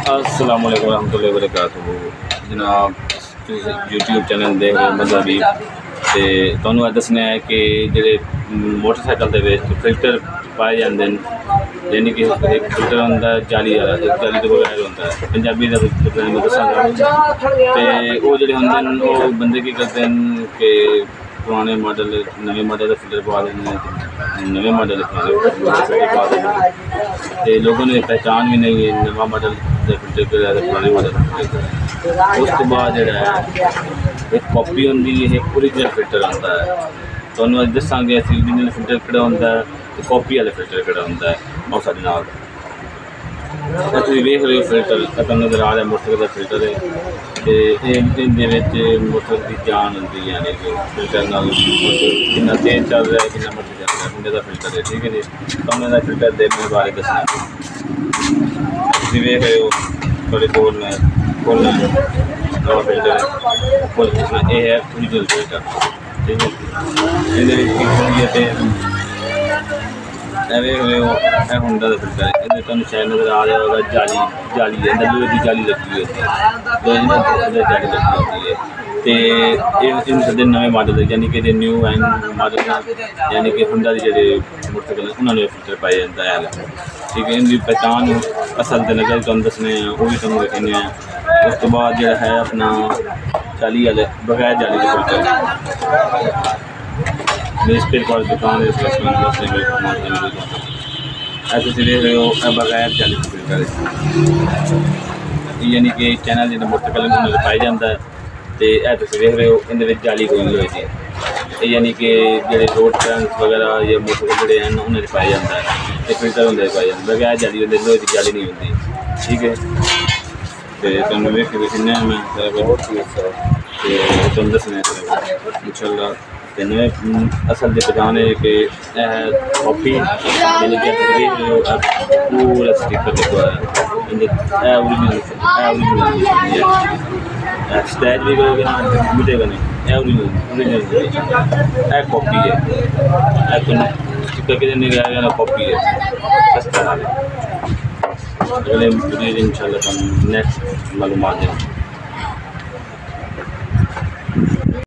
अस्सलाम वालेकुम रहमतुल्लाहि व बरकातुहू। जनाब यूट्यूब चैनल देख रहे मज़हबी ते तुहानू दसना है कि जेह्ड़े मोटरसाइकिल दे विच फिल्टर पाए जाते हैं, यानी कि एक फिल्टर होंदा है जाली वाला, एक जाली तो बगैर होंदा है। पंजाबी का मैं दसांगा तो वो जेह्ड़े होंदे न वो बंदे की करते हैं कि पुराने मॉडल नवे मॉडल का फिल्टर पा देंगे, नवे मॉडल फिल्टर पा देंगे तो लोगों ने पहचान भी नहीं है नवा मॉडल का फिल्टर कर पुराने मॉडल का फिल्टर। उस तो बाद जो एक कॉपी होंगी, एक ओरिजिनल फिल्टर आता है। तो दसांगे ओरिजिनल फिल्टर किहड़ा होंदा है तो कॉपी वाला फिल्टर किहड़ा होंदा है, और साडे नाल तुसीं वेख रहे हो फिल्टर तुहानू नज़र आ रहा मोटरसाइकिल का फिल्टर है तो ये मोटरसाइकिल की जान होंगी, यानी कि फिल्टर नाल कितना तेज चल रहा है, कितना मर्जी चल रहा है, होंडे का फिल्टर है। ठीक है जी, तुहानू इहदा फिल्टर दे बारे दसना तुसीं वेख रहे हो थोड़े कोल में खोलना नवा फिल्टर खोल पुछना ये है ओरिजिनल फिल्टर। ठीक है, ये वेख रहे हो यह होंडा का फिल्टर है, ये तुहानू शायद नज़र आ रहा होगा जाली जाली है, लोहे की जाली लगी हुई होती है, जाली लगी होती है तो ये नवे मॉडल है, यानी कि जो न्यू एंड मॉडल यानी कि होंडा के जोड़े मोटरसाइकिल उन्होंने फिल्टर पाया जाता है। ठीक है, इनकी पहचान असल तो नज़र तुम दसने हैं वो भी तुम दिखाने हैं। उस तो बाद जो है अपना जाली वाले बगैर जाली के फिल्टर मेरे स्पेयर पार्ट दुकान ऐसे देख रहे हो बगैर जाली के फिल्टर यानी कि चैनल जो मोटरसाइकिल उन्होंने पाया जाता है तो यह तुम देख रहे हो इन जाली कोई नहीं हुई, यानी कि जोड़े रोड ट्रंक वगैरह या मोटरसाइकिल जोड़े हैं उन्होंने पाया जाता है तो फिल्टर होंगे पाया जाता है, बगैर जाली होंगे लोहे की जाली नहीं होती। ठीक है, तो तुम वेख के दिखने तुम दसने इंशाल्लाह तो नवे असल की पहचान है कि कॉपी यानी कि पूरा स्टिकर लिखा है स्टैच भी करोगे ना मिटेगा नहीं, ओरिजिनल कॉपी है, स्टिकर के नहीं रहेगा ना कॉपी है सस्ता। अगले वीडियो इंशाल्लाह नेक्स्ट मालूमात दें।